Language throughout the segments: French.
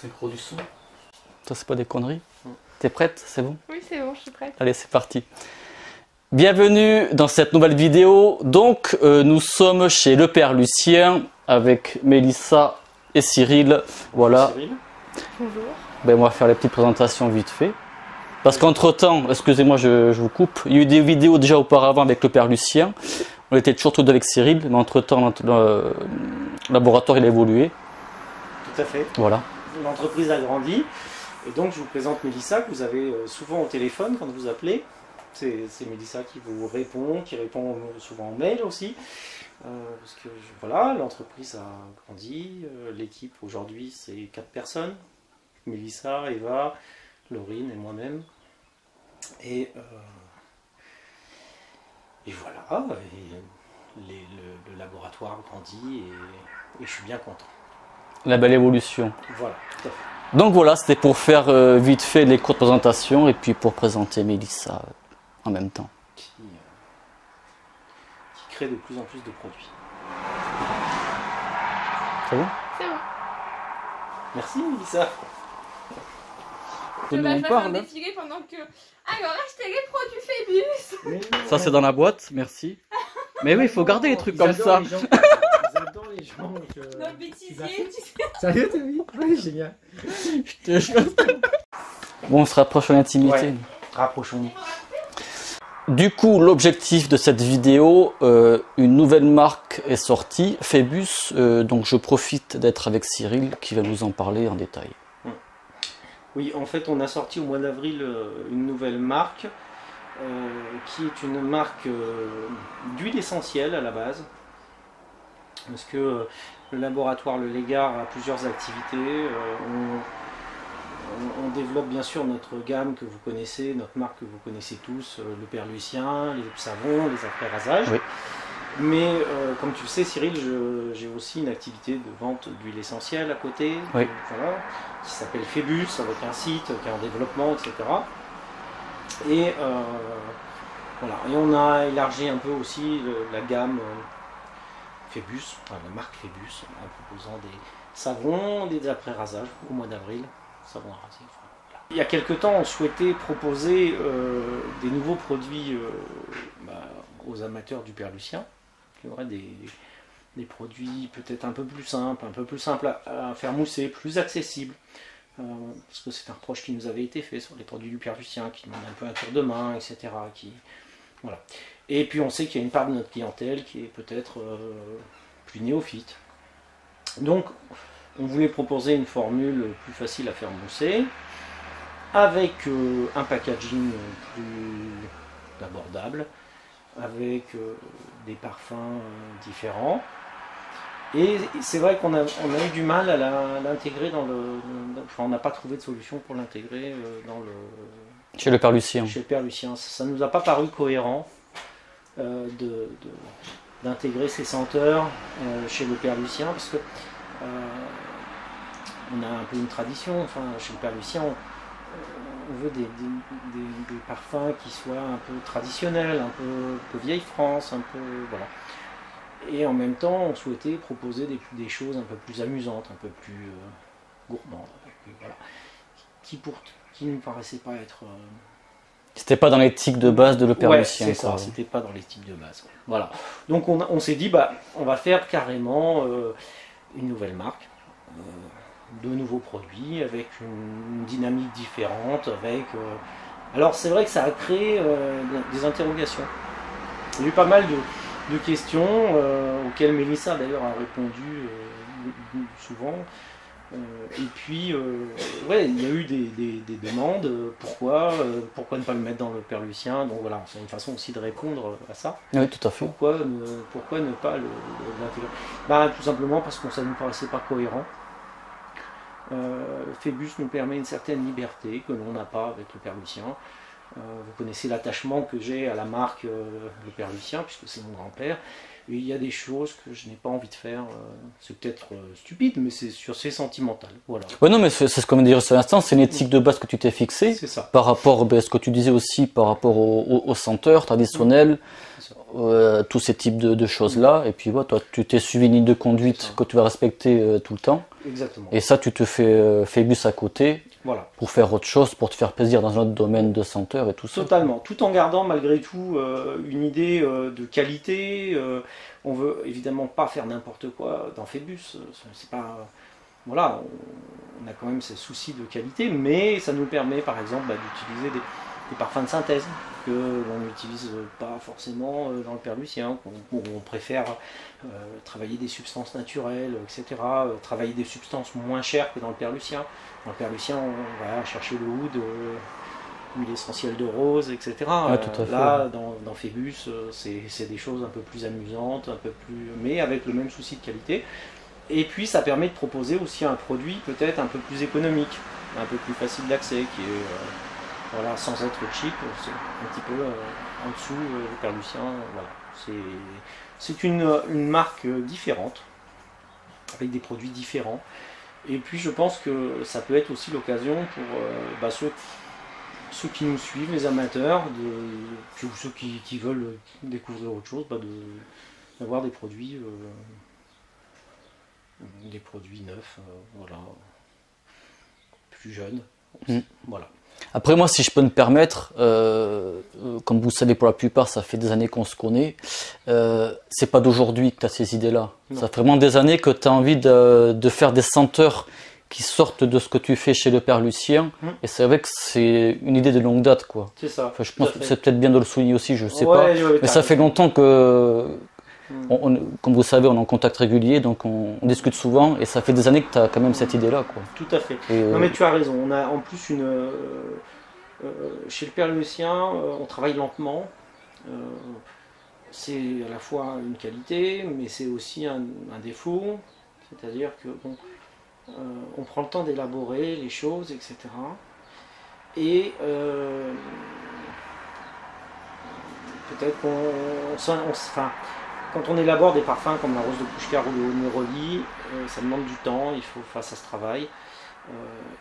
synchro du son. Ça, c'est pas des conneries. T'es prête? C'est bon? Oui, c'est bon, je suis prête. Allez, c'est parti. Bienvenue dans cette nouvelle vidéo. Donc, nous sommes chez le père Lucien avec Mélissa et Cyril. Voilà. Cyril. Bonjour. Ben, on va faire les petites présentations vite fait. Parce qu'entre-temps, excusez-moi, je vous coupe, il y a eu des vidéos déjà auparavant avec le père Lucien. On était toujours tous deux avec Cyril, mais entre-temps, le laboratoire il a évolué. Tout à fait. Voilà. L'entreprise a grandi. Et donc, je vous présente Mélissa, que vous avez souvent au téléphone quand vous appelez. C'est Mélissa qui vous répond, qui répond souvent en mail aussi. Parce que voilà, l'entreprise a grandi. L'équipe aujourd'hui, c'est 4 personnes. Mélissa, Eva, Laurine et moi-même. Et voilà, et le laboratoire grandit et je suis bien content. La belle évolution. Voilà, tout à fait. Donc voilà, c'était pour faire vite fait les courtes présentations et puis pour présenter Mélissa en même temps. Qui crée de plus en plus de produits. C'est bon? C'est bon. Merci Mélissa. Je Nous, vais on faire parle. un défilé pendant que... Alors, achetez les produits Phébus. Ça c'est dans la boîte, merci. Mais oui, il faut garder les trucs comme ça. Ils adorent les gens. Nos bêtisiers, tu sais. Sérieux, t'as vu? Oui, génial. Bon, on se rapproche en intimité. Ouais. Rapprochons-nous. Du coup, l'objectif de cette vidéo, une nouvelle marque est sortie, Phébus. Donc je profite d'être avec Cyril qui va nous en parler en détail. Oui, en fait, on a sorti au mois d'avril une nouvelle marque qui est une marque d'huile essentielle à la base. Parce que le laboratoire Le Légard a plusieurs activités. On développe bien sûr notre gamme que vous connaissez, notre marque que vous connaissez tous, le père Lucien, les savons, les après-rasages. Oui. Mais comme tu le sais Cyril, j'ai aussi une activité de vente d'huile essentielle à côté, Oui. voilà, qui s'appelle Phébus, avec un site qui est en développement, etc. Et voilà. Et on a élargi un peu aussi la gamme Phébus, enfin, la marque Phébus, en proposant des savons, des après-rasages au mois d'avril, savons à raser. Enfin, voilà. Il y a quelques temps, on souhaitait proposer des nouveaux produits aux amateurs du père Lucien. Il y aurait des produits peut-être un peu plus simples à faire mousser, plus accessibles. Parce que c'est un reproche qui nous avait été fait sur les produits du père Lucien, qui demandent un peu un tour de main, etc. Voilà. Et puis on sait qu'il y a une part de notre clientèle qui est peut-être plus néophyte. Donc on voulait proposer une formule plus facile à faire mousser, avec un packaging plus abordable, avec des parfums différents. Et c'est vrai qu'on a eu du mal à l'intégrer dans enfin, on n'a pas trouvé de solution pour l'intégrer dans le... Chez le père Lucien. Chez le père Lucien. Ça ne nous a pas paru cohérent d'intégrer ces senteurs chez le père Lucien, parce que on a un peu une tradition, enfin, chez le père Lucien, on veut des parfums qui soient un peu traditionnels, un peu vieille France, un peu voilà. Et en même temps, on souhaitait proposer des choses un peu plus amusantes, un peu plus gourmandes, voilà, qui ne me paraissaient pas être... C'était pas dans l'éthique de base de le père ouais, Lucien. c'est ça, c'était pas dans l'éthique de base. Ouais. Voilà. Donc on s'est dit, on va faire carrément une nouvelle marque, de nouveaux produits, avec une dynamique différente, avec... Alors c'est vrai que ça a créé des interrogations. Il y a eu pas mal de questions auxquelles Mélissa d'ailleurs a répondu souvent. Et puis, ouais, il y a eu des demandes, pourquoi ne pas le mettre dans le père Lucien, donc voilà, c'est une façon aussi de répondre à ça. Oui, tout à fait. Pourquoi ne pas l'intégrer? Tout simplement parce que ça ne nous paraissait pas cohérent. Phébus nous permet une certaine liberté que l'on n'a pas avec le père Lucien. Vous connaissez l'attachement que j'ai à la marque le père Lucien, puisque c'est mon grand-père. Et il y a des choses que je n'ai pas envie de faire. C'est peut-être stupide, mais c'est sentimental. Voilà. Ouais, non, mais c'est ce qu'on vient de dire sur l'instant, c'est une éthique de base que tu t'es fixée. C'est ça. Par rapport, ce que tu disais aussi, par rapport aux senteurs traditionnels, tous ces types de choses-là. Et puis, ouais, toi, tu t'es suivi une ligne de conduite que tu vas respecter tout le temps. Exactement. Et ça, tu te fais Phébus à côté. Voilà. Pour faire autre chose, pour te faire plaisir dans un autre domaine de senteur et tout ça. Totalement, tout en gardant malgré tout une idée de qualité. On veut évidemment pas faire n'importe quoi dans Phébus. C'est pas, voilà, on a quand même ces soucis de qualité, mais ça nous permet par exemple d'utiliser des parfums de synthèse que l'on n'utilise pas forcément dans le Père-Lucien. On préfère travailler des substances naturelles, etc. Travailler des substances moins chères que dans le Père-Lucien. Dans le Père-Lucien, on va chercher le oud, l'huile essentielle de rose, etc. Ouais, tout à fait. Là, dans Phébus, c'est des choses un peu plus amusantes, mais avec le même souci de qualité. Et puis, ça permet de proposer aussi un produit peut-être un peu plus économique, un peu plus facile d'accès, qui est voilà, sans être cheap, c'est un petit peu en dessous du Père-Lucien. Voilà. C'est une marque différente, avec des produits différents. Et puis je pense que ça peut être aussi l'occasion pour ceux qui nous suivent, les amateurs, ou ceux qui veulent découvrir autre chose, d'avoir des produits neufs, voilà, plus jeunes. Voilà. Après moi, si je peux me permettre, comme vous le savez pour la plupart, ça fait des années qu'on se connaît, c'est pas d'aujourd'hui que tu as ces idées-là. Ça fait vraiment des années que tu as envie de faire des senteurs qui sortent de ce que tu fais chez le Père Lucien, et c'est vrai que c'est une idée de longue date, quoi. C'est ça. Enfin, je pense que c'est peut-être bien de le souligner aussi, je sais pas, mais ça fait longtemps que... comme vous savez, on est en contact régulier, donc on discute souvent, et ça fait des années que tu as quand même cette idée-là, quoi. Tout à fait. Non mais tu as raison, on a en plus chez le Père Lucien, on travaille lentement. C'est à la fois une qualité, mais c'est aussi un défaut. C'est-à-dire que on prend le temps d'élaborer les choses, etc. Et peut-être quand on élabore des parfums comme la rose de Pushkar ou le Neroli, ça demande du temps, ça se travaille.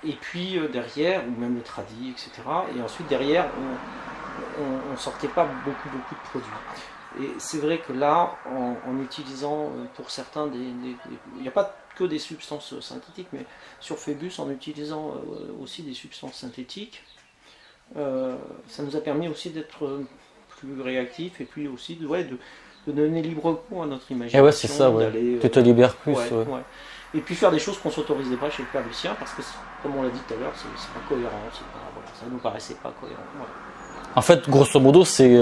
Et puis derrière, ou même le tradi, etc. Et ensuite derrière, on ne sortait pas beaucoup de produits. Et c'est vrai que là, en utilisant pour certains il n'y a pas que des substances synthétiques, mais sur Phébus, en utilisant aussi des substances synthétiques, ça nous a permis aussi d'être plus réactifs et puis aussi de donner libre cours à notre imagination. Et ouais, c'est ça, ouais. Tu te libères plus. Ouais. Et puis faire des choses qu'on ne s'autorisait pas chez le Père Lucien, parce que, comme on l'a dit tout à l'heure, c'est pas cohérent, ça nous paraissait pas cohérent. Voilà. En fait, grosso modo, c'est,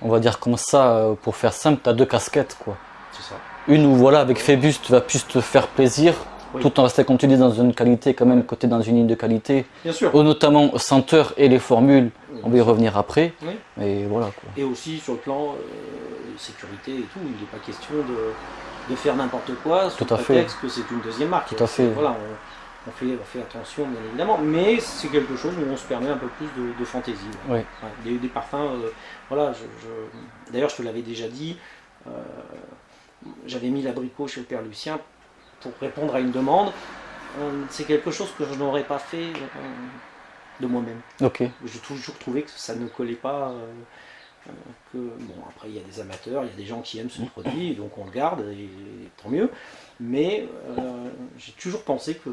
on va dire comme ça, pour faire simple, tu as deux casquettes, quoi. C'est ça. Une où, voilà, avec Phébus, tu vas plus te faire plaisir, tout en restant, comme tu dis, dans une qualité, quand même, côté dans une ligne de qualité. Bien sûr. Notamment senteur et les formules, on va y revenir après. Oui. Et voilà, quoi. Et aussi sur le plan sécurité et tout, il n'est pas question de faire n'importe quoi sous prétexte que c'est une deuxième marque. Tout à fait. Voilà, on fait attention bien évidemment, mais c'est quelque chose où on se permet un peu plus de fantaisie. Oui. Ouais, des parfums, voilà, d'ailleurs je te l'avais déjà dit, j'avais mis l'abricot chez le Père Lucien pour répondre à une demande. C'est quelque chose que je n'aurais pas fait de moi-même. Ok. J'ai toujours trouvé que ça ne collait pas. Après il y a des amateurs, il y a des gens qui aiment ce produit, donc on le garde et tant mieux. Mais j'ai toujours pensé que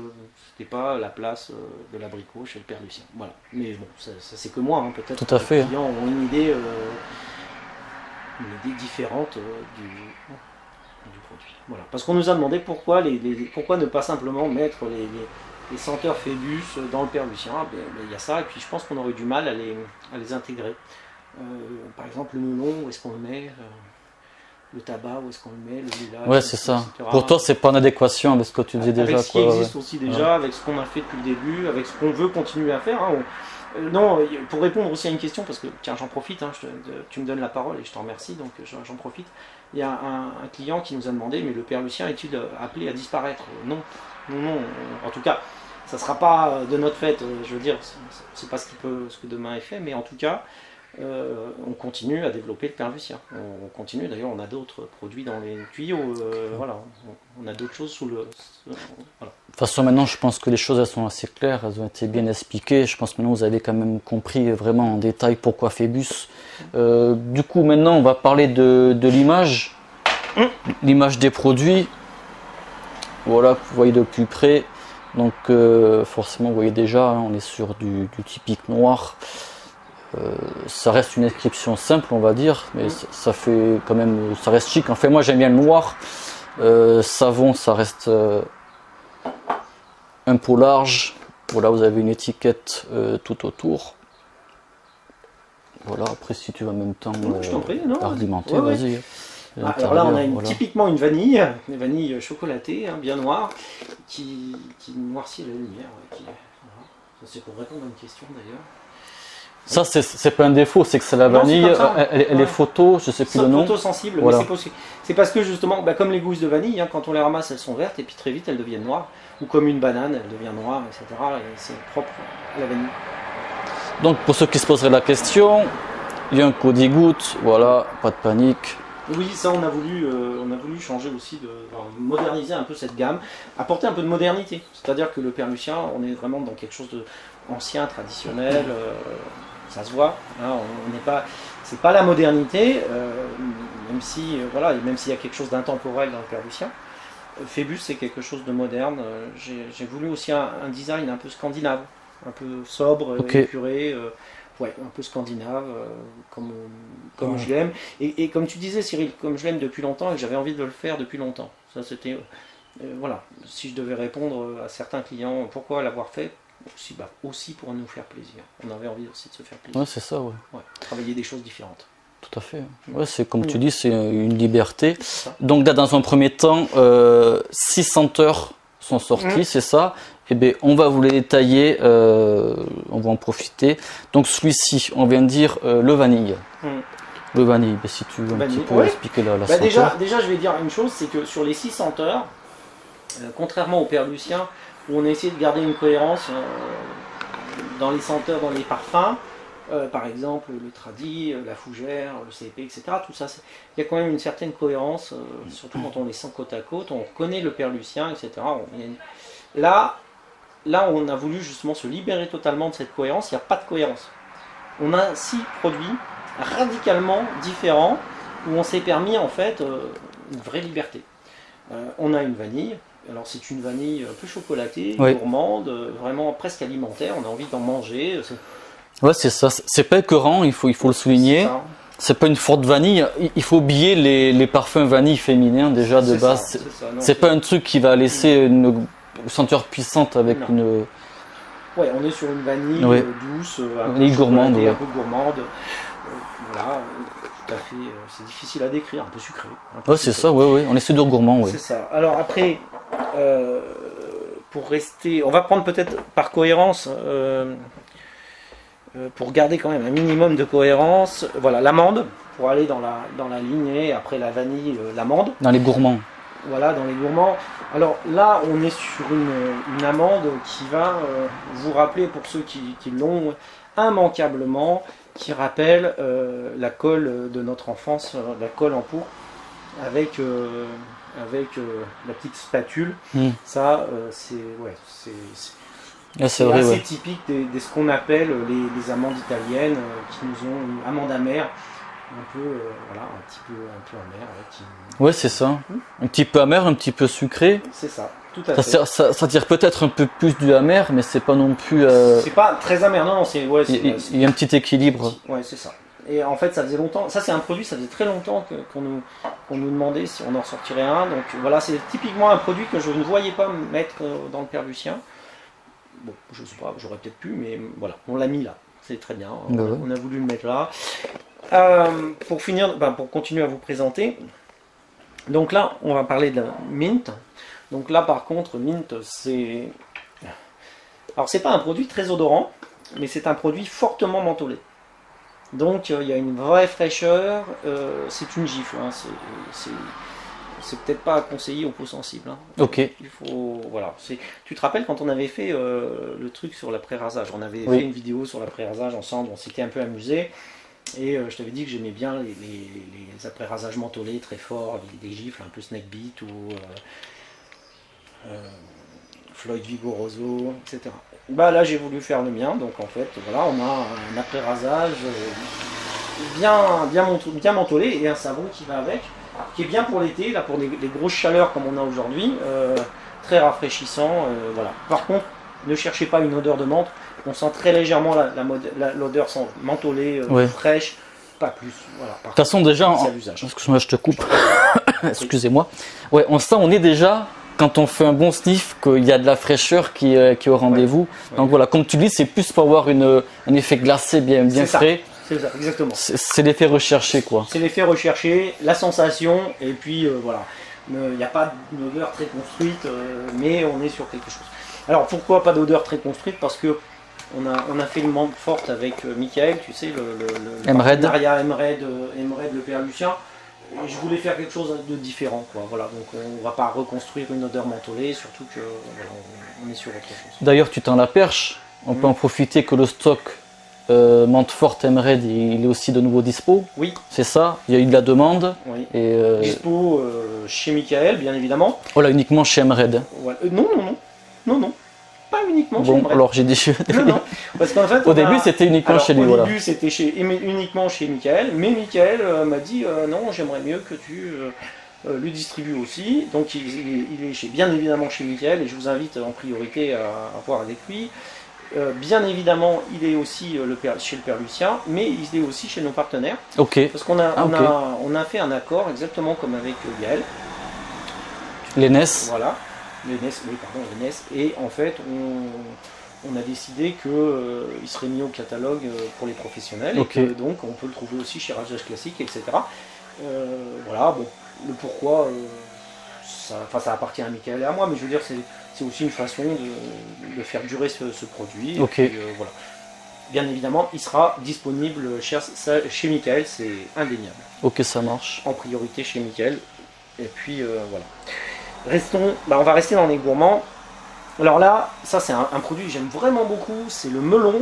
c'était pas la place de l'abricot chez le Père Lucien. Voilà. Mais bon, ça c'est que moi, hein. Peut-être que les clients ont une idée différente du produit. Voilà. Parce qu'on nous a demandé pourquoi ne pas simplement mettre les senteurs Phébus dans le Père Lucien. Il y a ça, et puis je pense qu'on aurait du mal à les intégrer. Par exemple, le melon, où est-ce qu'on le met, le tabac, où est-ce qu'on le met, le lilas. Ouais, c'est ça. Etc. Pour toi, c'est pas en adéquation avec ce que tu disais déjà. Avec ce qui existe aussi déjà, avec ce qu'on a fait depuis le début, avec ce qu'on veut continuer à faire. Hein. Non, pour répondre aussi à une question, parce que tiens, j'en profite, hein, tu me donnes la parole et je t'en remercie, donc j'en profite. Il y a un client qui nous a demandé, mais le Père Lucien est-il appelé à disparaître? Non, en tout cas, ça ne sera pas de notre fait, je veux dire, c'est pas ce que demain est fait, mais en tout cas, on continue à développer le Perlucien. On continue, d'ailleurs on a d'autres produits dans les tuyaux, voilà, on a d'autres choses sous le... Voilà. De toute façon, maintenant, je pense que les choses elles sont assez claires, elles ont été bien expliquées. Je pense que maintenant, vous avez quand même compris vraiment en détail pourquoi Phébus. Du coup, maintenant, on va parler de l'image, l'image des produits. Voilà, vous voyez de plus près. Donc, forcément, vous voyez déjà, hein, on est sur du typique noir. Ça reste une inscription simple, on va dire, mais ça fait quand même, ça reste chic. En fait, moi, j'aime bien le noir. Savon, ça reste un pot large. Voilà, vous avez une étiquette tout autour. Voilà, après, si tu veux en même temps je t'en prie, non, argumenter, ouais, vas-y. ouais. Alors là, on a voilà. typiquement une vanille chocolatée, hein, bien noire, qui noircit la lumière. Voilà. Ça, c'est pour répondre à une question d'ailleurs. Ça, c'est pas un défaut, c'est que c'est la vanille, elle est photo, je sais plus le nom. Photosensible, voilà. Mais c'est possible. C'est parce que justement, comme les gousses de vanille, hein, quand on les ramasse, elles sont vertes et puis très vite elles deviennent noires. Ou comme une banane, elle devient noire, etc. Et c'est propre à la vanille. Donc pour ceux qui se poseraient la question, il y a un Codigoutte, voilà, pas de panique. Oui, ça on a voulu changer aussi, moderniser un peu cette gamme, apporter un peu de modernité. C'est-à-dire que le Perlucien, on est vraiment dans quelque chose d'ancien, traditionnel. Ça se voit, hein, on n'est pas, c'est pas la modernité, même si voilà, même s'il y a quelque chose d'intemporel dans le Perlucien. Phébus c'est quelque chose de moderne. J'ai voulu aussi un design un peu scandinave, un peu sobre, épuré, ouais, un peu scandinave, comme je l'aime. Et comme tu disais Cyril, comme je l'aime depuis longtemps et que j'avais envie de le faire depuis longtemps. Ça c'était, voilà, si je devais répondre à certains clients, pourquoi l'avoir fait? Aussi pour nous faire plaisir. On avait envie aussi de se faire plaisir. Ouais, c'est ça, ouais. Travailler des choses différentes. Tout à fait. Ouais, c'est comme tu dis, c'est une liberté. Donc là, dans un premier temps, 6 senteurs sont sortis, c'est ça. Et bien, on va vous les détailler, on va en profiter. Donc celui-ci, on vient de dire le vanille. Le vanille, si tu veux un petit peu expliquer la senteur. Déjà, je vais dire une chose, c'est que sur les 6 senteurs, contrairement au Perlucien, où on a essayé de garder une cohérence dans les senteurs, dans les parfums, par exemple le tradi, la fougère, le CP, etc. Tout ça, il y a quand même une certaine cohérence, surtout quand on les sent côte à côte, on reconnaît le Perlucien, etc. Là, on a voulu justement se libérer totalement de cette cohérence, il n'y a pas de cohérence. On a 6 produits radicalement différents, où on s'est permis en fait une vraie liberté. On a une vanille. Alors c'est une vanille un peu chocolatée, gourmande, vraiment presque alimentaire, on a envie d'en manger. Ouais, c'est ça, c'est pas écœurant, il faut le souligner. C'est pas une forte vanille, il faut oublier les parfums vanille féminins déjà de base. C'est pas un truc qui va laisser une senteur puissante avec une... Ouais, on est sur une vanille douce, un peu gourmande, un peu gourmande. Voilà, tout à fait, c'est difficile à décrire, un peu sucré. Ouais, c'est ça, on est sur du gourmand, C'est ça. Alors après... pour rester, on va prendre peut-être par cohérence, pour garder quand même un minimum de cohérence, voilà, l'amande, pour aller dans la lignée, après la vanille, l'amande. Dans les gourmands. Voilà, dans les gourmands. Alors là, on est sur une amande qui va vous rappeler, pour ceux qui l'ont immanquablement, qui rappelle la colle de notre enfance, la colle en pot, avec la petite spatule. Ça, c'est assez typique de ce qu'on appelle les amandes italiennes, qui nous ont une amande amère, un peu amère. Ouais, c'est ça. Un petit peu amer, un petit peu sucré. C'est ça, tout à fait. Ça tire peut-être un peu plus du amer, mais c'est pas non plus... C'est pas très amer, non, il y a un petit équilibre. Ouais, c'est ça. Et en fait, ça faisait longtemps, ça c'est un produit, ça faisait très longtemps qu'on nous demandait si on en sortirait un. Donc voilà, c'est typiquement un produit que je ne voyais pas mettre dans le Perlucien. Bon, je sais pas, j'aurais peut-être pu, mais voilà, on l'a mis là. C'est très bien, on a voulu le mettre là. Pour finir, pour continuer à vous présenter, donc là, on va parler de la Mint. Donc là, par contre, Mint, c'est... Alors, c'est pas un produit très odorant, mais c'est un produit fortement mentholé. Donc il y a une vraie fraîcheur, c'est une gifle, hein, c'est peut-être pas à conseiller aux peaux sensibles. Hein. Ok. Il faut, voilà. Tu te rappelles quand on avait fait le truc sur l'après-rasage, on avait fait une vidéo sur l'après-rasage ensemble, on s'était un peu amusé. Et je t'avais dit que j'aimais bien les après-rasages mentholés très forts, avec des gifles un peu Snake Beat ou Floyd Vigoroso, etc. Bah là j'ai voulu faire le mien, donc en fait voilà, on a un après-rasage bien mentholé et un savon qui va avec, qui est bien pour l'été, là pour les grosses chaleurs comme on a aujourd'hui, très rafraîchissant. Voilà. Par contre, ne cherchez pas une odeur de menthe, on sent très légèrement l'odeur mentholée, fraîche, pas plus. Voilà. De toute façon déjà, excuse-moi je te coupe, excusez-moi, ouais, on est déjà, quand on fait un bon sniff, qu'il y a de la fraîcheur qui est au rendez-vous. Ouais. Donc voilà, comme tu dis, c'est plus pour avoir un effet glacé bien frais. C'est ça, exactement. C'est l'effet recherché, quoi. C'est l'effet recherché, la sensation, et puis voilà. Il n'y a pas d'odeur très construite, mais on est sur quelque chose. Alors pourquoi pas d'odeur très construite? Parce que on a fait une menthe forte avec Michael, tu sais, le partenariat Emerald, le père Lucien. Et je voulais faire quelque chose de différent, quoi. Voilà, donc on va pas reconstruire une odeur mentholée, surtout que voilà, on est sur autre chose. D'ailleurs, tu tends la perche. On peut en profiter que le stock menthe forte Emerald, il est aussi de nouveau dispo. Oui. C'est ça. Il y a eu de la demande. Oui. Et dispo chez Michael, bien évidemment. Voilà, uniquement chez Emerald. Voilà. Non. Pas uniquement chez Bon, Emerald. alors j'ai dit. Non. Parce qu'en fait, au début, c'était uniquement chez lui. Au début, c'était uniquement chez Michael, mais Michael m'a dit non, j'aimerais mieux que tu le distribues aussi. Donc, il est bien évidemment chez Michael, et je vous invite en priorité à voir avec lui. Bien évidemment, il est aussi chez le père Lucien, mais il est aussi chez nos partenaires. Ok. Parce qu'on a fait un accord exactement comme avec Gaël. L'ENES. Voilà. L'ENES, et en fait on a décidé qu'il serait mis au catalogue pour les professionnels, et que donc on peut le trouver aussi chez Rasage Classique, etc. Voilà, bon, le pourquoi, ça appartient à Michael et à moi, mais je veux dire, c'est aussi une façon de faire durer ce produit. Ok. Et puis, voilà. Bien évidemment, il sera disponible chez Michael, c'est indéniable. Ok, ça marche. En priorité chez Michael, et puis voilà. On va rester dans les gourmands. Alors là, ça c'est un produit que j'aime vraiment beaucoup, c'est le melon.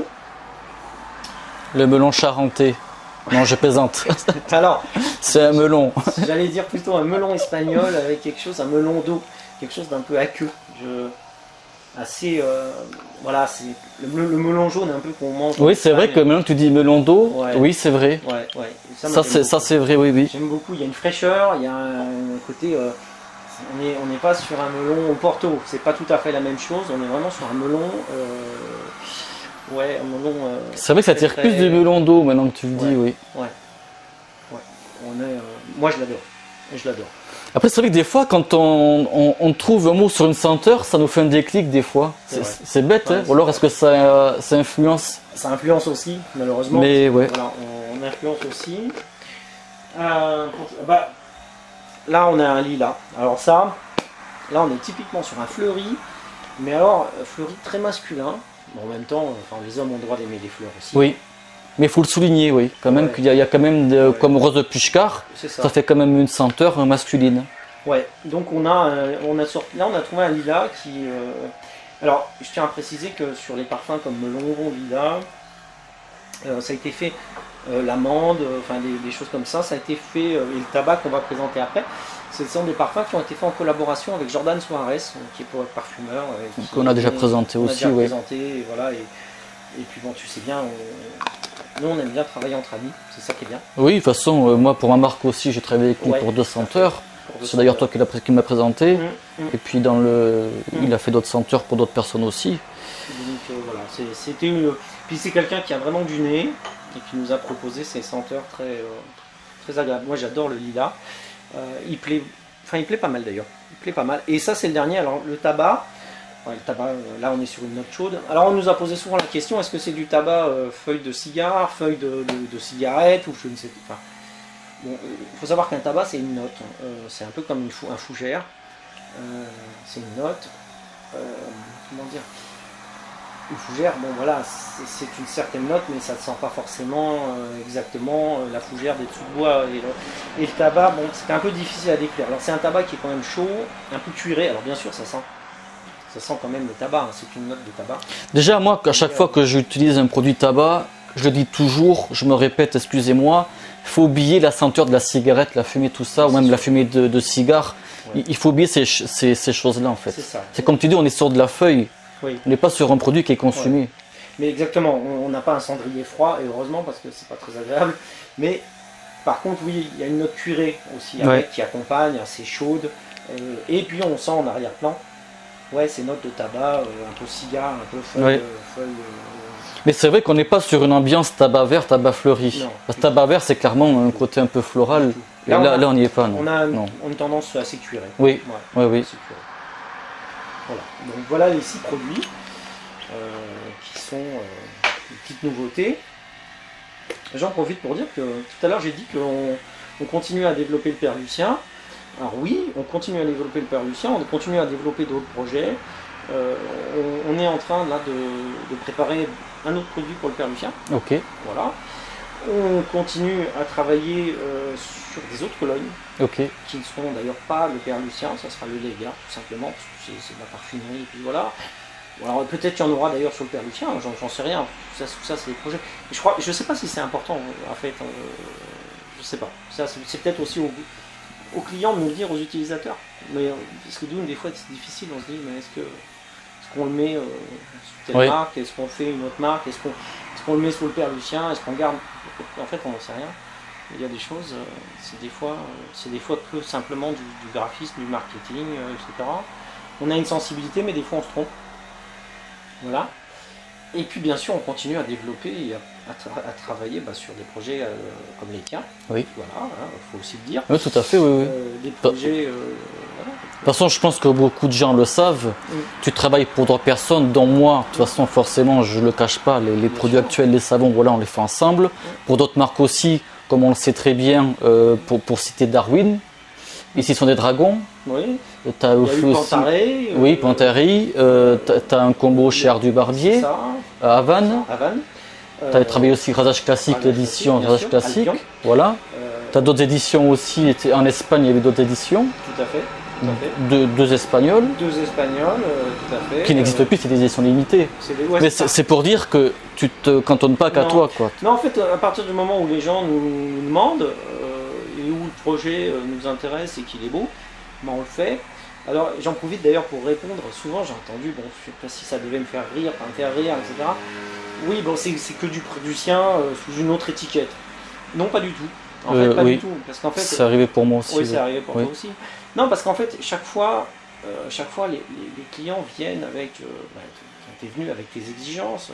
Le melon charentais. Non, je plaisante. Alors, c'est un melon. J'allais dire plutôt un melon espagnol avec un melon d'eau, quelque chose d'un peu aqueux. Voilà, c'est le melon jaune un peu qu'on mange. Oui, c'est vrai que maintenant tu dis melon d'eau. Ouais. Oui, c'est vrai. Ouais. Ça c'est vrai, oui. J'aime beaucoup. Il y a une fraîcheur, il y a un côté. On n'est pas sur un melon au Porto, c'est pas tout à fait la même chose, on est vraiment sur un melon. Un melon. C'est vrai que ça tire plus du melon d'eau maintenant que tu le dis, oui. Ouais. Moi je l'adore. Après, c'est vrai que des fois, quand on trouve un mot sur une senteur, ça nous fait un déclic des fois. C'est bête, hein. Ou alors est-ce que ça influence? Ça influence aussi, malheureusement. Mais ouais. Voilà, on influence aussi. Là, on a un lilas. Alors là, on est typiquement sur un fleuri, mais alors, fleuri très masculin. Bon, en même temps, les hommes ont le droit d'aimer les fleurs aussi. Oui, mais il faut le souligner, oui, quand même, qu'il y a quand même, comme rose de Pushkar, ça fait quand même une senteur masculine. Ouais, donc on a trouvé un lilas qui... alors, je tiens à préciser que sur les parfums comme melon, lilas, ça a été fait... l'amande, des choses comme ça a été fait, et le tabac qu'on va présenter après, ce sont des parfums qui ont été faits en collaboration avec Jordan Suarez, qui est poète parfumeur. Qu'on a déjà présenté aussi, oui. Et voilà, et puis bon, tu sais bien, nous on aime bien travailler entre amis, c'est ça qui est bien. Oui, de toute façon, moi pour ma marque aussi, j'ai travaillé avec lui pour 2 senteurs. C'est d'ailleurs toi qui m'a présenté. Et puis il a fait d'autres senteurs pour d'autres personnes aussi. Donc voilà, c'était une... Puis c'est quelqu'un qui a vraiment du nez, et qui nous a proposé ces senteurs très agréables. Moi j'adore le lilas. Il plaît pas mal d'ailleurs. Il plaît pas mal. Et ça c'est le dernier. Alors le tabac, là on est sur une note chaude. Alors on nous a posé souvent la question, est-ce que c'est du tabac feuille de cigare, feuille de cigarette, ou je ne sais pas. Bon, il faut savoir qu'un tabac c'est une note. C'est un peu comme un fougère. C'est une note. Comment dire? Une fougère, bon voilà, c'est une certaine note, mais ça ne sent pas forcément exactement la fougère des dessous de bois. Et le tabac, bon, c'est un peu difficile à décrire. Alors c'est un tabac qui est quand même chaud, un peu cuiré. Alors bien sûr, ça sent quand même le tabac, hein, c'est une note de tabac. Déjà, moi, à chaque fois que j'utilise un produit tabac, je le dis toujours, je me répète, excusez-moi, il faut oublier la senteur de la cigarette, la fumée, tout ça, ou même la fumée de cigare. Ouais. Il faut oublier ces choses-là en fait. C'est ça. C'est comme tu dis, on est sur de la feuille, Oui. on n'est pas sur un produit qui est consumé. Ouais. Mais exactement, on n'a pas un cendrier froid, et heureusement parce que c'est pas très agréable. Mais par contre, oui, il y a une note cuirée aussi avec, qui accompagne, assez chaude. Et puis on sent en arrière-plan, ouais, ces notes de tabac, un peu cigare, un peu feuille. Mais c'est vrai qu'on n'est pas sur une ambiance tabac vert, tabac fleuri. Non. Parce que tabac vert, c'est clairement un côté un peu floral. Et là, on n'y est pas. Non. On a non. une tendance assez cuirée. Oui, ouais, oui. Assez cuirée. Voilà. Donc voilà les 6 produits qui sont des petites nouveautés. J'en profite pour dire que tout à l'heure j'ai dit qu'on continue à développer le père Lucien. Alors oui, on continue à développer le père Lucien, on continue à développer d'autres projets. On est en train là de préparer un autre produit pour le père Lucien. Ok. Voilà. On continue à travailler sur des autres colognes. Ok. Qui ne seront d'ailleurs pas le père Lucien, ça sera le Lega, tout simplement, parce que c'est de la parfumerie, et puis voilà. Alors peut-être qu'il y en aura d'ailleurs sur le père Lucien, j'en sais rien, tout ça c'est des projets. Je sais pas si c'est important en fait, je sais pas. C'est peut-être aussi aux clients de nous le dire, aux utilisateurs. Mais parce que des fois c'est difficile, on se dit mais est-ce qu'on le met sous telle marque, est-ce qu'on fait une autre marque, est-ce qu'on le met sous le père Lucien, est-ce qu'on garde. En fait on n'en sait rien. Il y a des choses, c'est des fois que simplement du graphisme, du marketing, etc. On a une sensibilité, mais des fois on se trompe. Voilà. Et puis bien sûr, on continue à développer et à travailler sur des projets comme les tiens. Oui. Voilà, faut aussi le dire. Oui, tout à fait, oui. Des projets. Voilà. De toute façon, je pense que beaucoup de gens le savent. Tu travailles pour d'autres personnes, dont moi. De toute façon, forcément, je ne le cache pas. Les produits actuels, les savons, voilà, on les fait ensemble. Pour d'autres marques aussi, comme on le sait très bien, pour citer Darwin. Ici, ce sont des dragons. Oui. Il y a eu Pantaré. Oui, Pantaré. Tu as un combo chez Art du Barbier. À Havane. Tu as travaillé aussi Rasage Classique, l'édition Rasage Classique. Voilà. Tu as d'autres éditions aussi. En Espagne, il y avait d'autres éditions. Tout à fait. Deux espagnols. Deux espagnols, tout à fait. Qui n'existent plus, c'est des éditions limitées. Mais c'est pour dire que tu te cantonnes pas qu'à toi, quoi. Non, en fait, à partir du moment où les gens nous demandent et où le projet nous intéresse et qu'il est beau, ben on le fait. Alors, j'en profite d'ailleurs pour répondre. Souvent, j'ai entendu, bon, je sais pas si ça devait me faire rire, pas me faire rire, etc. Oui, bon, c'est que du Prussien sous une autre étiquette. Non, pas du tout. En fait, pas du tout. Parce qu'en fait, c'est arrivé pour moi aussi. Oui, c'est arrivé pour toi aussi. Non, parce qu'en fait, chaque fois les clients viennent avec. Tu es venu avec tes exigences.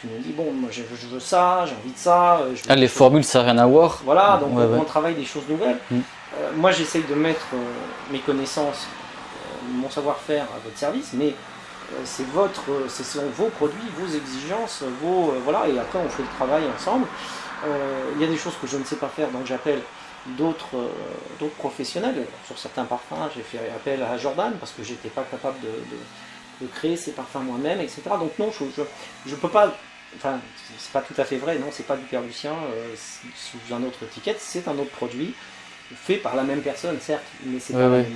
Tu nous dis, bon, moi je veux ça, j'ai envie de ça. Les formules, ça n'a rien à voir. Voilà, donc on travaille des choses nouvelles. Moi, j'essaye de mettre mes connaissances, mon savoir-faire à votre service, mais ce sont vos produits, vos exigences, voilà, et après on fait le travail ensemble. Il y a des choses que je ne sais pas faire, donc j'appelle d'autres professionnels. Sur certains parfums, j'ai fait appel à Jordan parce que j'étais pas capable de créer ces parfums moi-même, etc. Donc non, je peux pas. Enfin, c'est pas tout à fait vrai, non, c'est pas du père Lucien sous un autre étiquette, c'est un autre produit fait par la même personne, certes, mais c'est pas la même.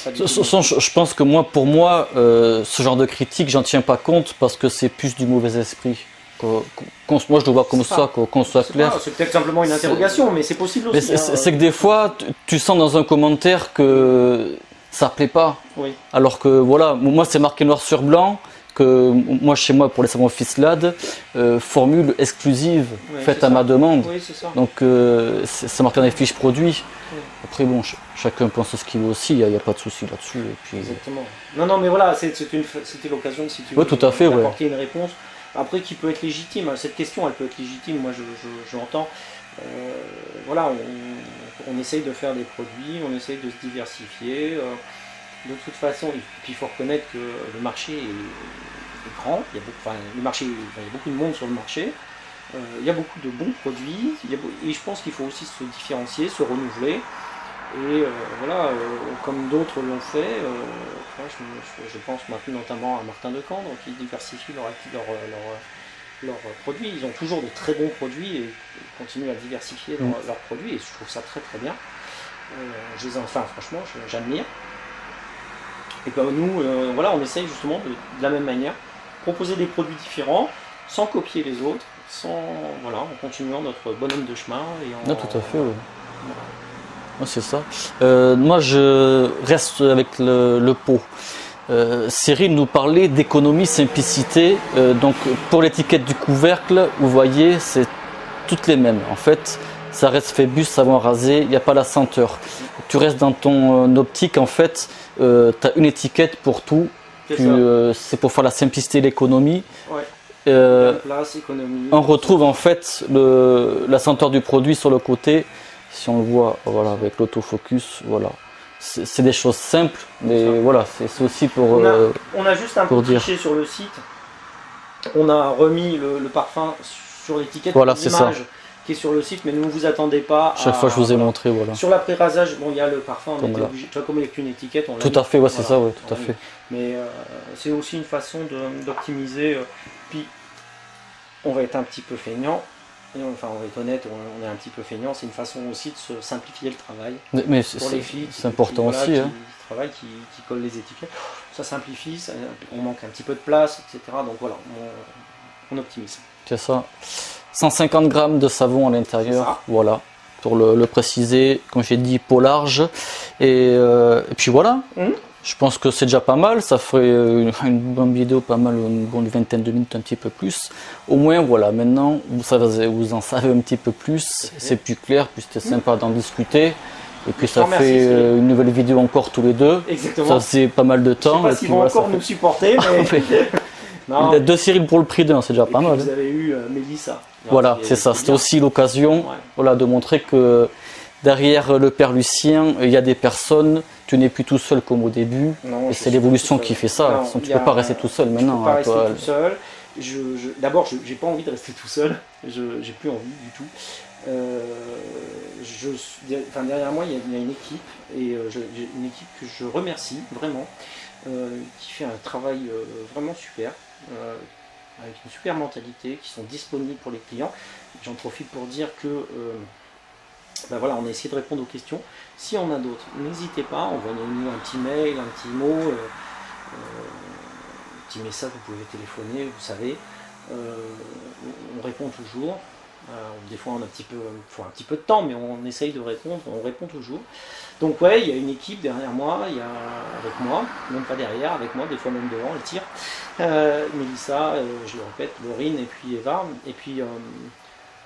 Je pense que pour moi, ce genre de critique, j'en tiens pas compte parce que c'est plus du mauvais esprit. Moi, je le vois comme ça, qu'on soit clair. C'est peut-être simplement une interrogation, mais c'est possible aussi. Mais c'est que des fois, tu sens dans un commentaire que ça plaît pas. Oui. Alors que voilà, moi, c'est marqué noir sur blanc. Que moi, chez moi, pour les savons Fislad, formule exclusive faite à ma demande. Oui, c'est ça. Donc, c'est marqué dans les fiches produits. Oui. Après, bon, chacun pense ce qu'il veut aussi, il n'y a pas de souci là-dessus. Puis... Exactement. Non, mais voilà, c'était l'occasion, si tu veux, tout à fait, d'apporter une réponse. Après, qui peut être légitime. Cette question, elle peut être légitime, moi, je l'entends. Voilà, on essaye de faire des produits, on essaye de se diversifier. De toute façon, il faut reconnaître que le marché est grand, il y a beaucoup de monde sur le marché, il y a beaucoup de bons produits, et je pense qu'il faut aussi se différencier, se renouveler, et voilà, comme d'autres l'ont fait, je pense maintenant notamment à Martin de Candre qui diversifie leurs produits. Ils ont toujours de très bons produits et continuent à diversifier leurs produits, et je trouve ça très très bien. Franchement, j'admire. Et ben nous, voilà, on essaye justement de la même manière, proposer des produits différents, sans copier les autres, voilà, en continuant notre bonhomme de chemin. Et Non, tout à fait, oui. Ouais, c'est ça. Moi, je reste avec le pot. Cyril nous parlait d'économie, simplicité. Donc, pour l'étiquette du couvercle, vous voyez, c'est toutes les mêmes. En fait, ça reste Phébus, savon rasé, il n'y a pas la senteur. Tu restes dans ton optique, en fait, tu as une étiquette pour tout. C'est pour faire la simplicité et l'économie. Ouais. Place, économie. On retrouve en fait la senteur du produit sur le côté. Si on le voit, voilà, avec l'autofocus, voilà. C'est des choses simples, mais voilà, c'est aussi pour. On a juste un peu cliché sur le site. On a remis le parfum sur l'étiquette, voilà, c'est ça, qui est sur le site, mais ne vous attendez pas. Chaque fois, je vous ai montré, voilà. Sur l'après-rasage, bon, il y a le parfum, on était obligé. Tu vois, comme il n'y a qu'une étiquette, on l'a. Tout à fait, ouais, c'est ça, ouais, tout à fait. Mais c'est aussi une façon d'optimiser. Puis, on va être un petit peu feignant. Enfin, on va être honnête, on est un petit peu feignant. C'est une façon aussi de se simplifier le travail. Mais pour les filles, c'est important voilà, aussi. Qui travaillent, qui collent les étiquettes. Ça simplifie, on manque un petit peu de place, etc. Donc voilà, on optimise. C'est ça. 150 grammes de savon à l'intérieur, voilà. Pour le préciser, comme j'ai dit, peau large. Et puis voilà. Je pense que c'est déjà pas mal, ça ferait une bonne vidéo, pas mal, une bonne vingtaine de minutes, un petit peu plus. Au moins, voilà, maintenant, vous en savez un petit peu plus, c'est plus clair, puis c'était sympa d'en discuter. Et puis ça fait une nouvelle vidéo encore tous les deux. Exactement. Ça faisait pas mal de temps. Je sais pas s'ils vont encore nous supporter, mais... Non. Il y a 2 Cyril pour le prix d'un, c'est déjà pas mal. Vous avez eu Mélissa. Voilà, c'est ça, c'était aussi l'occasion voilà, de montrer que derrière le père Lucien, il y a des personnes. Tu n'es plus tout seul comme au début, et c'est l'évolution qui fait ça. Non, tu ne peux pas rester tout seul maintenant. Tu peux pas rester tout seul. D'abord, j'ai pas envie de rester tout seul. J'ai plus envie du tout. Derrière moi, il y a une équipe, et une équipe que je remercie vraiment, qui fait un travail vraiment super, avec une super mentalité, qui sont disponibles pour les clients. J'en profite pour dire que ben voilà, on a essayé de répondre aux questions. Si on a d'autres, n'hésitez pas, envoyez-nous un petit mail, un petit mot, un petit message, vous pouvez téléphoner, vous savez. On répond toujours. Des fois, faut un petit peu de temps, mais on essaye de répondre, on répond toujours. Donc ouais, il y a une équipe derrière moi, il y a avec moi, même pas derrière, avec moi, des fois même devant, elle tire. Mélissa, je le répète, Laurine, et puis Eva, et puis...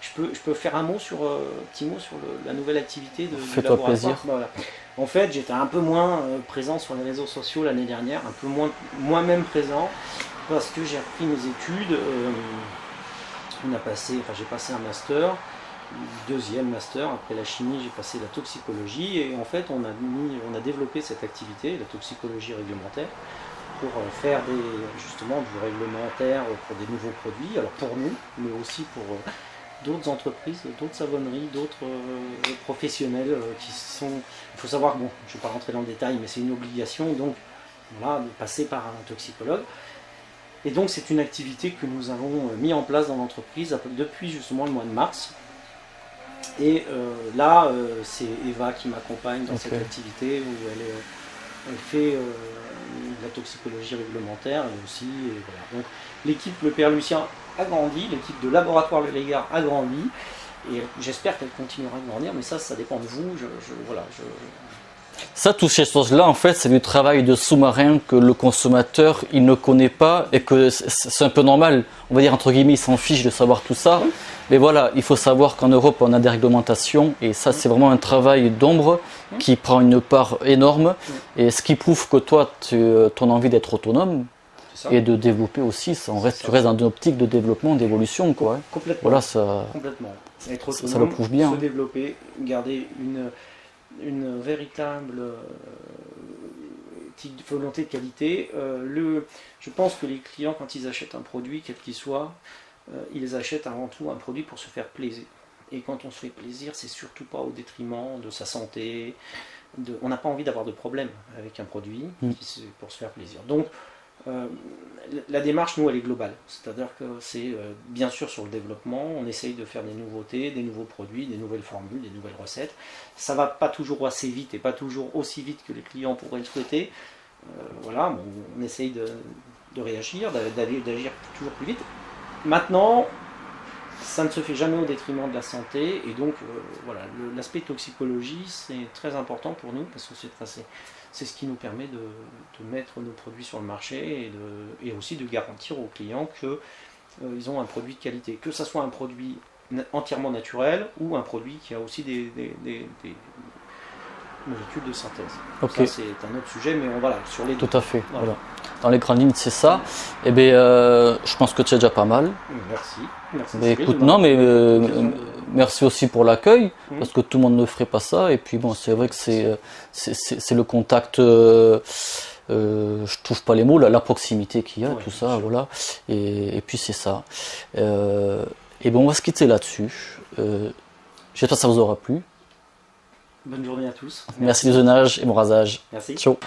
Je peux faire un petit mot sur la nouvelle activité de Fais-toi plaisir. Voilà. En fait, j'étais un peu moins présent sur les réseaux sociaux l'année dernière, un peu moins moi-même présent, parce que j'ai repris mes études. J'ai passé un master, deuxième master, après la chimie, j'ai passé la toxicologie, et en fait, on a développé cette activité, la toxicologie réglementaire, pour faire justement du réglementaire pour des nouveaux produits, alors pour nous, mais aussi pour d'autres entreprises, d'autres savonneries, d'autres professionnels qui sont... Il faut savoir, bon, je ne vais pas rentrer dans le détail, mais c'est une obligation, donc voilà, de passer par un toxicologue. Et donc c'est une activité que nous avons mis en place dans l'entreprise depuis justement le mois de mars. Et là, c'est Eva qui m'accompagne dans cette activité où elle fait de la toxicologie réglementaire et aussi. Et voilà. Donc l'équipe Le Père Lucien a grandi, l'équipe de Laboratoire Le Légard a grandi, et j'espère qu'elle continuera de grandir, mais ça dépend de vous. Ça, toutes ces choses-là, en fait, c'est du travail de sous-marin que le consommateur, il ne connaît pas, et que c'est un peu normal, on va dire entre guillemets, il s'en fiche de savoir tout ça. Oui. Mais voilà, il faut savoir qu'en Europe, on a des réglementations, et ça, c'est vraiment un travail d'ombre qui prend une part énorme, et ce qui prouve que toi, ton envie d'être autonome, et de développer aussi, tu restes dans une optique de développement, d'évolution, quoi. Complètement. Voilà, ça, complètement. Être autonome, ça le prouve bien. Se développer, garder une véritable volonté de qualité. Je pense que les clients, quand ils achètent un produit, quel qu'il soit, ils achètent avant tout un produit pour se faire plaisir. Et quand on se fait plaisir, c'est surtout pas au détriment de sa santé. On n'a pas envie d'avoir de problème avec un produit pour se faire plaisir. Donc, la démarche, nous, elle est globale. C'est-à-dire que c'est bien sûr sur le développement, on essaye de faire des nouveautés, des nouveaux produits, des nouvelles formules, des nouvelles recettes. Ça va pas toujours assez vite et pas toujours aussi vite que les clients pourraient le souhaiter. Voilà, bon, on essaye de réagir, d'agir toujours plus vite. Maintenant, ça ne se fait jamais au détriment de la santé, et donc voilà, l'aspect toxicologie c'est très important pour nous, parce que c'est ce qui nous permet de mettre nos produits sur le marché, et aussi de garantir aux clients qu'ils ont un produit de qualité, que ce soit un produit entièrement naturel ou un produit qui a aussi des molécules de synthèse. Okay. Ça c'est un autre sujet, mais voilà, sur les deux. Tout à fait. Voilà. Dans les grandes lignes, c'est ça. Eh bien, je pense que tu es déjà pas mal. Merci. Merci. Mais écoute, non, mais merci aussi pour l'accueil, parce que tout le monde ne ferait pas ça. Et puis bon, c'est vrai que c'est le contact. Je trouve pas les mots, la proximité qu'il y a, tout ça, voilà. Et puis c'est ça. Et bon, on va se quitter là-dessus. J'espère que ça vous aura plu. Bonne journée à tous. Merci du zonage et bon rasage. Merci. Ciao.